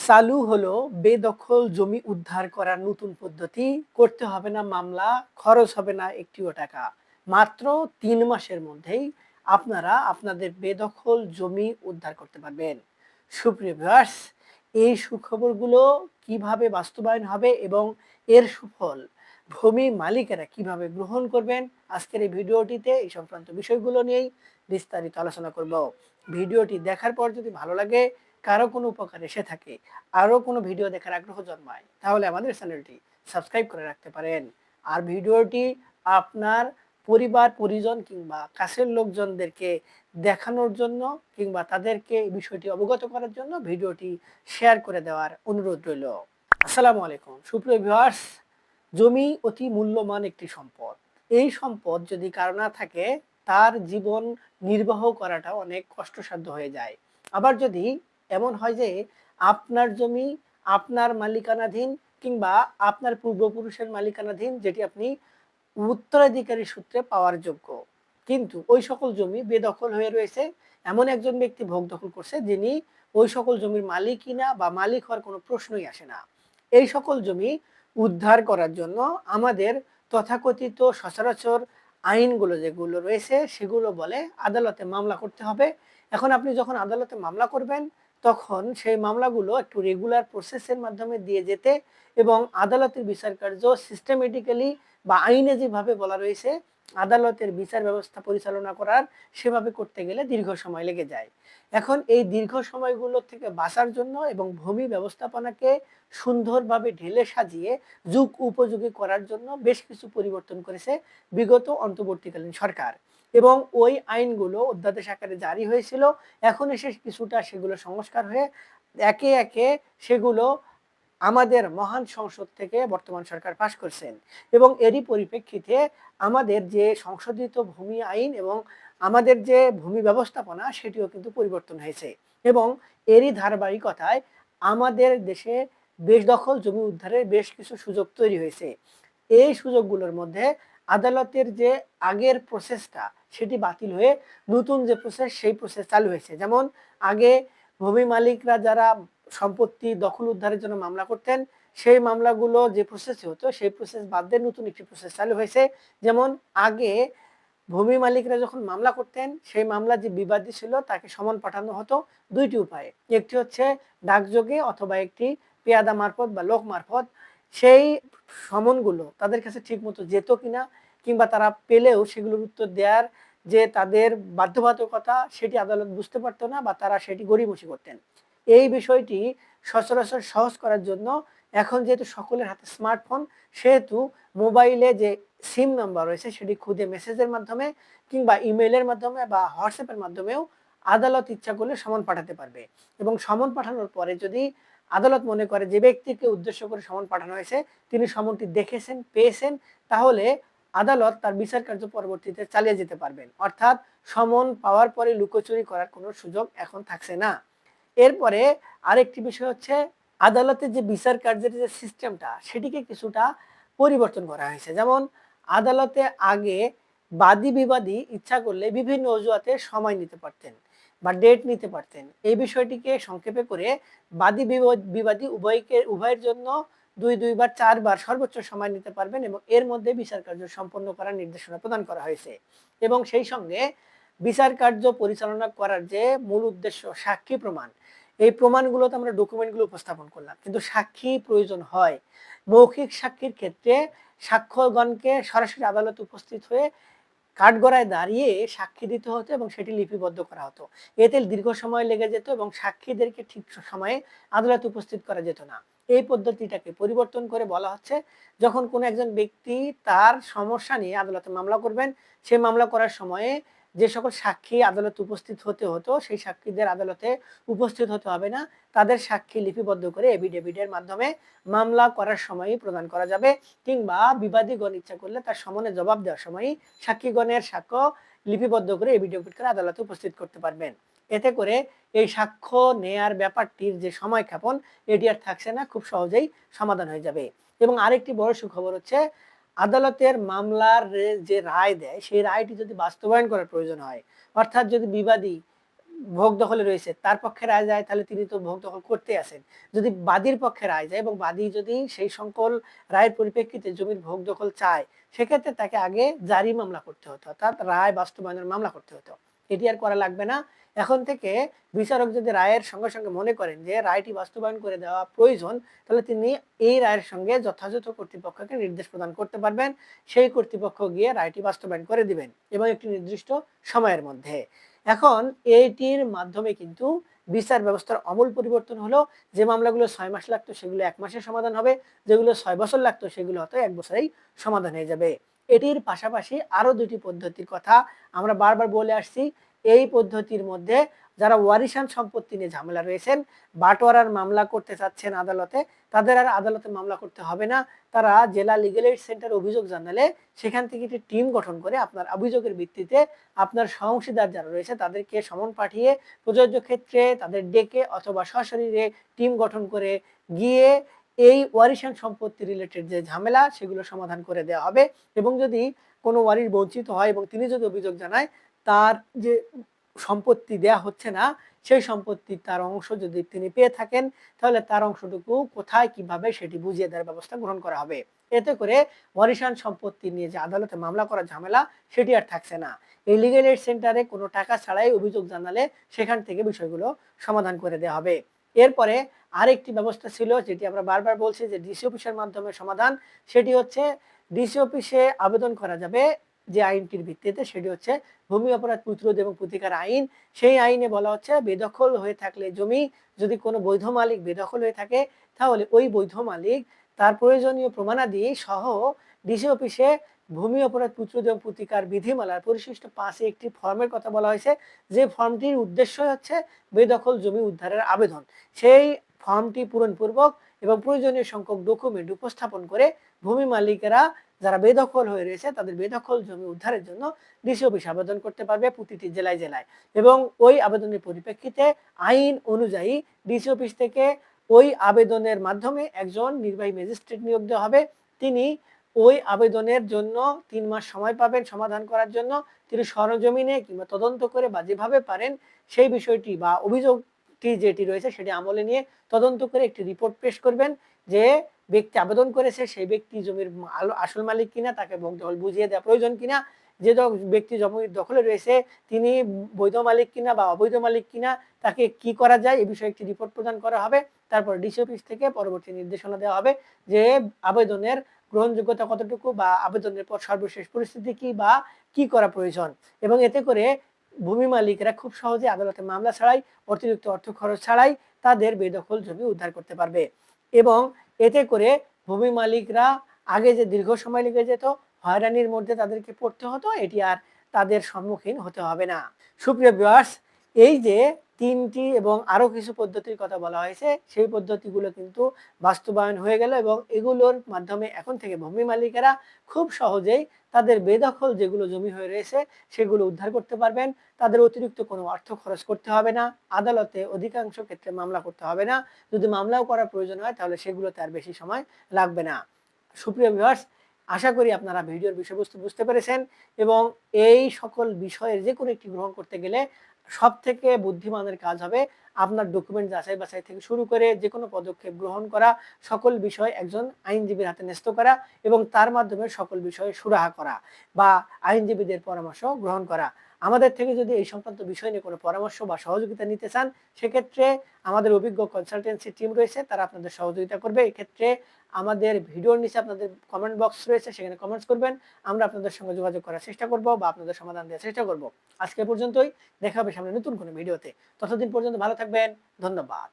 চালু হলো বেদখল জমি উদ্ধার করার নতুন পদ্ধতি। করতে হবে না মামলা, খরচ হবে না একটিও টাকা। মাত্র ৩ মাসের মধ্যেই আপনারা আপনাদের বেদখল জমি উদ্ধার করতে পারবেন। সুপ্রিয় ভিউয়ার্স, এই সুখবরগুলো কিভাবে বাস্তবায়ন হবে এবং এর সুফল ভূমি মালিকেরা কিভাবে গ্রহণ করবেন, আজকের এই ভিডিওটিতে এই সংক্রান্ত বিষয়গুলো নিয়েই বিস্তারিত আলোচনা করব। ভিডিওটি দেখার পর যদি ভালো লাগে, কারো কোনো উপকার এসে থাকে, আরো কোনো ভিডিও দেখার আগ্রহ জন্মায়, তাহলে আমাদের চ্যানেলটি সাবস্ক্রাইব করে রাখতে পারেন। আর ভিডিওটি আপনার পরিবার পরিজন কিংবা কাছের লোকজনদেরকে দেখানোর জন্য কিংবা তাদেরকে এই বিষয়টি অবগত করার জন্য ভিডিওটি শেয়ার করে দেওয়ার অনুরোধ রইল। আসসালামু আলাইকুম সুপ্রিয় ভিউয়ার্স, জমি অতি মূল্যবান একটি সম্পদ। এই সম্পদ যদি কারো না থাকে, তার জীবন নির্বাহ করাটা অনেক কষ্টসাধ্য হয়ে যায়। আবার যদি এমন হয় যে আপনার জমি আপনার মালিকানাধীন কিংবা আপনার পূর্বপুরুষের মালিকানাধীন, যেটি আপনি উত্তরাধিকারী সূত্রে পাওয়ার যোগ্য, কিন্তু ওই সকল জমি বেদখল হয়ে রয়েছে, এমন একজন ব্যক্তি ভোগ দখল করছে যিনি ওই সকল জমির মালিকই না বা মালিক হওয়ার কোনো প্রশ্নই আসে না। এই সকল জমি উদ্ধার করার জন্য আমাদের তথাকথিত সচরাচর আইনগুলো যেগুলো রয়েছে সেগুলো বলে আদালতে মামলা করতে হবে। এখন আপনি যখন আদালতে মামলা করবেন, তখন সেই মামলাগুলো একটু রেগুলার প্রসেসের মাধ্যমে দিয়ে যেতে এবং আদালতের বিচার কার্য সিস্টেমেটিক্যালি বা আইনে যেভাবে বলা রয়েছে আদালতের বিচার ব্যবস্থা পরিচালনা করার, সেভাবে করতে গেলে দীর্ঘ সময় লেগে যায়। এখন এই দীর্ঘ সময়গুলো থেকে বাঁচার জন্য এবং ভূমি ব্যবস্থাপনাকে সুন্দরভাবে ঢেলে সাজিয়ে যুগ উপযোগী করার জন্য বেশ কিছু পরিবর্তন করেছে বিগত অন্তর্বর্তীকালীন সরকার। এবং ওই আইনগুলো অধ্যাদেশ আকারে জারি হয়েছিল, এখন এসে কিছুটা সেগুলো সংস্কার হয়ে একে একে সেগুলো আমাদের মহান সংসদ থেকে বর্তমান সরকার পাশ করছেন। এবং এরই পরিপ্রেক্ষিতে আমাদের যে সংশোধিত ভূমি আইন এবং আমাদের যে ভূমি ব্যবস্থাপনা সেটিও কিন্তু পরিবর্তন হয়েছে। এবং এরই ধারাবাহিকতায় আমাদের দেশে বেদখল জমি উদ্ধারের বেশ কিছু সুযোগ তৈরি হয়েছে। এই সুযোগগুলোর মধ্যে আদালতের যে আগের প্রসেসটা সেটি বাতিল হয়ে নতুন যে প্রসেস সেই প্রসেস চালু হয়েছে। যেমন আগে ভূমি মালিকরা যারা সম্পত্তি দখল উদ্ধারের জন্য মামলা করতেন, সেই মামলাগুলো যে প্রসেসে হতো সেই প্রসেস বাদ দিয়ে নতুন একটি প্রসেস চালু হয়েছে। যেমন আগে ভূমি মালিকরা যখন মামলা করতেন, সেই মামলা যে বিবাদী ছিল তাকে সমন পাঠানো হতো দুইটি উপায়ে। একটি হচ্ছে ডাকযোগে অথবা একটি পেয়াদা মারফত বা লোক মারফত। সেই সমনগুলো তাদের কাছে ঠিকমতো যেত কিনা কিংবা তারা পেলেও সেগুলোর উত্তর দেওয়ার যে তাদের বাধ্যবাধকতা সেটি আদালত বুঝতে পারতো না বা তারা সেটি গড়িমসি করতেন। এই বিষয়টি সচরাচর সহজ করার জন্য এখন যেহেতু সকলের হাতে স্মার্টফোন, সেহেতু মোবাইলে যে সিম নাম্বার রয়েছে সেটি খুদে মেসেজের মাধ্যমে কিংবা ইমেইলের মাধ্যমে বা হোয়াটসঅ্যাপের মাধ্যমেও আদালত ইচ্ছা করলে সমন পাঠাতে পারবে। এবং সমন পাঠানোর পরে যদি আদালত মনে করে যে ব্যক্তিকে উদ্দেশ্য করে সমন পাঠানো হয়েছে তিনি সমনটি দেখেছেন, পেয়েছেন, তাহলে আদালত তার বিচার কার্য পরবর্তীতে চালিয়ে যেতে পারবেন। অর্থাৎ সমন পাওয়ার পরে লুকোচুরি করার কোনো সুযোগ এখন থাকছে না। এরপরে আরেকটি বিষয় হচ্ছে আদালতের যে বিচার কার্যের যে সিস্টেমটা সেটিকে কিছুটা পরিবর্তন করা হয়েছে। যেমন আদালতে আগে বাদী বিবাদী ইচ্ছা করলে বিভিন্ন অজুহাতে সময় নিতে পারতেন বা ডেট নিতে পারতেন। এই বিষয়টিকে সংক্ষেপে করে বাদী বিবাদী উভয়ের জন্য দুইবার ৪ বার সর্বোচ্চ সময় নিতে পারবেন এবং এর মধ্যে বিচার কার্য সম্পন্ন করার নির্দেশনা প্রদান করা হয়েছে। এবং সেই সঙ্গে বিচার কার্য পরিচালনা করার যে মূল উদ্দেশ্য সাক্ষী প্রমাণ, এই প্রমাণগুলোতে আমরা ডকুমেন্টগুলো উপস্থাপন করলাম, কিন্তু সাক্ষী প্রয়োজন হয়। মৌখিক সাক্ষীর ক্ষেত্রে সাক্ষ্যগণকে সরাসরি আদালতে উপস্থিত হয়ে কাঠগড়ায় দাঁড়িয়ে সাক্ষী দিতে হতো এবং সেটি লিপিবদ্ধ করা হতো। এতে দীর্ঘ সময় লেগে যেত এবং সাক্ষীদেরকে ঠিক সময়ে আদালতে উপস্থিত করা যেত না। এই পদ্ধতিটাকে পরিবর্তন করে বলা হচ্ছে যখন কোনো একজন ব্যক্তি তার সমস্যা নিয়ে আদালতে মামলা করবেন, সেই মামলা করার সময়ে যে সকল সাক্ষী আদালতে উপস্থিত হতে হতো সেই সাক্ষীদের আদালতে উপস্থিত হতে হবে না, তাদের সাক্ষী লিপিবদ্ধ করে এফিডেভিটের মাধ্যমে মামলা করার সময়ই প্রদান করা যাবে। কিংবা বিবাদীগণ ইচ্ছা করলে তার সমনে জবাব দেওয়ার সময়ই সাক্ষীগণের সাক্ষ্য লিপিবদ্ধ করে এফিডেভিট করে আদালতে উপস্থিত করতে পারবেন। এতে করে এই সাক্ষ্য নেয়ার ব্যাপারটির যে সময় ক্ষেপণ এটি আর থাকছে না, খুব সহজেই সমাধান হয়ে যাবে। এবং আরেকটি বড় সুখবর হচ্ছে আদালতের মামলার যে রায় দেয় সেই রায়টি যদি বাস্তবায়ন করার প্রয়োজন হয়, অর্থাৎ যদি বিবাদী ভোগ দখলে রয়েছে তার পক্ষে রায় যায়, তাহলে তিনি তো ভোগ দখল করতে আছেন। যদি বাদীর পক্ষে রায় যায় এবং বাদী যদি সেই সকল রায়ের পরিপ্রেক্ষিতে জমির ভোগ দখল চায়, সেক্ষেত্রে তাকে আগে জারি মামলা করতে হতো, অর্থাৎ রায় বাস্তবায়নের মামলা করতে হতো। এটি আর করা লাগবে না। এখন থেকে বিচারক যদি রায়ের সঙ্গে সঙ্গে মনে করেন যে রায়টি বাস্তবায়ন করে দেওয়া প্রয়োজন, তাহলে তিনি এই রায়ের সঙ্গে যথাযথ কর্তৃপক্ষকে নির্দেশ প্রদান করতে পারবেন। সেই কর্তৃপক্ষ গিয়ে রায়টি বাস্তবায়ন করে দিবেন এবং একটি নির্দিষ্ট সময়ের মধ্যে। এখন এইটির মাধ্যমে কিন্তু বিচার ব্যবস্থার আমূল পরিবর্তন হলো। যে মামলাগুলো ৬ মাস লাগতো সেগুলো ১ মাসে সমাধান হবে, যেগুলো ৬ বছর লাগতো সেগুলো হয়তো ১ বছরেই সমাধান হয়ে যাবে। এটির পাশাপাশি আরো ২ টি পদ্ধতির কথা আমরা বারবার বলে আসছি। এই পদ্ধতির মধ্যে যারা ওয়ারিশান সম্পত্তি নিয়ে ঝামেলা রয়েছেন, বাটোয়ারার মামলা করতে চাচ্ছেন আদালতে, তাদের আর আদালতে মামলা করতে হবে না। তারা জেলা লিগ্যাল এইড সেন্টারে অভিযোগ জানালে সেখান থেকে একটি টিম গঠন করে আপনার অভিযোগের ভিত্তিতে আপনার অংশীদার যারা রয়েছে তাদেরকে সমন পাঠিয়ে প্রযোজ্য ক্ষেত্রে তাদের ডেকে অথবা সশরীরে টিম গঠন করে গিয়ে এই ওয়ারিশান সম্পত্তি রিলেটেড যে ঝামেলা সেগুলো সমাধান করে দেওয়া হবে। এবং যদি কোনো ওয়ারিশ বঞ্চিত হয় এবং তিনি যদি অভিযোগ জানায় তার যে সম্পত্তি দেয়া হচ্ছে না, সেই সম্পত্তি তার অংশ যদি তিনি পেয়ে থাকেন, তাহলে তার অংশটুকু কোথায় কিভাবে সেটি বুঝিয়ে দেওয়ার ব্যবস্থা গ্রহণ করা হবে। এতে করে ওয়ারিশান সম্পত্তি নিয়ে যে আদালতে মামলা করার ঝামেলা সেটি আর থাকছে না। এই লিগ্যাল এইড সেন্টারে কোনো টাকা ছাড়াই অভিযোগ জানালে সেখান থেকে বিষয়গুলো সমাধান করে দেওয়া হবে। এরপরে আরেকটি ব্যবস্থা ছিল যেটি আমরা বারবার বলছি যে ডিসি অফিসের মাধ্যমে সমাধান, সেটি হচ্ছে ডিসি অফিসে আবেদন করা যাবে যে আইনটির ভিত্তিতে, সেটি হচ্ছে ভূমি অপরাধ প্রতিরোধ এবং প্রতিকার আইন। সেই আইনে বলা হচ্ছে বেদখল হয়ে থাকলে জমি, যদি কোনো বৈধ মালিক বেদখল হয়ে থাকে, তাহলে ওই বৈধ মালিক তার প্রয়োজনীয় প্রমাণাদি সহ ডিসি অফিসে ভূমি অপরাধ প্রতিরোধ এবং প্রতিকার বিধিমালার পরিশিষ্ট ৫ একটি ফর্মের কথা বলা হয়েছে, যে ফর্মটির উদ্দেশ্য হচ্ছে বেদখল জমি উদ্ধারের আবেদন। সেই ফর্মটি পূরণপূর্বক এবং প্রয়োজনীয় সংখ্যক ডকুমেন্ট উপস্থাপন করে ভূমি মালিকেরা যারা বেদখল হয়ে রয়েছে তাদের বেদখল জমি উদ্ধারের জন্য ডিসি অফিসে আবেদন করতে পারবে প্রতিটি জেলায় জেলায়। এবং ওই আবেদনের পরিপ্রেক্ষিতে আইন অনুযায়ী ডিসি অফিস থেকে ওই আবেদনের মাধ্যমে একজন নির্বাহী ম্যাজিস্ট্রেট নিয়োগ দেওয়া হবে। তিনি ওই আবেদনের জন্য ৩ মাস সময় পাবেন সমাধান করার জন্য। তিনি সরেজমিনে কিংবা তদন্ত করে বা যেভাবে পারেন সেই বিষয়টি বা অভিযোগটি যেটি রয়েছে সেটি আমলে নিয়ে তদন্ত করে একটি রিপোর্ট পেশ করবেন যে ব্যক্তি আবেদন করেছে সেই ব্যক্তি জমির আসল মালিক কিনা, তাকে ভোগ দখল বুঝিয়ে দেওয়া প্রয়োজন কিনা, যে ব্যক্তি জমির দখলে রয়েছে তিনি বৈধ মালিক কিনা বা অবৈধ মালিক কিনা, তাকে কি করা যায় এই বিষয়ে একটি রিপোর্ট প্রদান করা হবে। তারপর ডিসি অফিস থেকে পরবর্তী নির্দেশনা দেওয়া হবে যে আবেদনের গ্রহণযোগ্যতা কতটুকু বা আবেদনের পর সর্বশেষ পরিস্থিতি কি বা কি করা প্রয়োজন। এবং এতে করে ভূমি মালিকরা খুব সহজে আদালতে মামলা ছাড়াই, অতিরিক্ত অর্থ খরচ ছাড়াই তাদের বেদখল জমি উদ্ধার করতে পারবে। এবং এতে করে ভূমি মালিকরা আগে যে দীর্ঘ সময় লেগে যেত, হয়রানির মধ্যে তাদেরকে পড়তে হতো, এটি আর তাদের সম্মুখীন হতে হবে না। সুপ্রিয় ভিউয়ার্স, এই যে ৩টি এবং আরো কিছু পদ্ধতির কথা বলা হয়েছে, সেই পদ্ধতিগুলো কিন্তু বাস্তবায়ন হয়ে গেল এবং এগুলোর মাধ্যমে এখন থেকে ভূমি মালিকেরা খুব সহজেই তাদের বেদখল যেগুলো জমি হয়ে রয়েছে সেগুলো উদ্ধার করতে পারবেন। তাদের অতিরিক্ত কোনো অর্থ খরচ করতে হবে না, আদালতে অধিকাংশ ক্ষেত্রে মামলা করতে হবে না। যদি মামলাও করার প্রয়োজন হয় তাহলে সেগুলোতে আর বেশি সময় লাগবে না। সুপ্রিয় ভিউয়ার্স, আশা করি আপনারা ভিডিওর বিষয়বস্তু বুঝতে পেরেছেন এবং এই সকল বিষয়ের যে কোনো একটি গ্রহণ করতে গেলে সবথেকে বুদ্ধিমানের কাজ হবে আপনার ডকুমেন্ট যাচাই বাছাই থেকে শুরু করে যে কোনো পদক্ষেপ গ্রহণ করা, সকল বিষয় একজন আইনজীবীর হাতে ন্যস্ত করা এবং তার মাধ্যমে সকল বিষয়ে সুরাহা করা বা আইনজীবীদের পরামর্শ গ্রহণ করা। আমাদের থেকে যদি এই সংক্রান্ত বিষয় নিয়ে কোনো পরামর্শ বা সহযোগিতা নিতে চান, সেক্ষেত্রে আমাদের অভিজ্ঞ কনসালটেন্সি টিম রয়েছে, তারা আপনাদের সহযোগিতা করবে। এক্ষেত্রে আমাদের ভিডিওর নিচে আপনাদের কমেন্ট বক্স রয়েছে, সেখানে কমেন্টস করবেন। আমরা আপনাদের সঙ্গে যোগাযোগ করার চেষ্টা করব বা আপনাদের সমাধান দেওয়ার চেষ্টা করব। আজকে পর্যন্তই, দেখা হবে সামনে নতুন কোনো ভিডিওতে। ততদিন পর্যন্ত ভালো থাকবেন। ধন্যবাদ।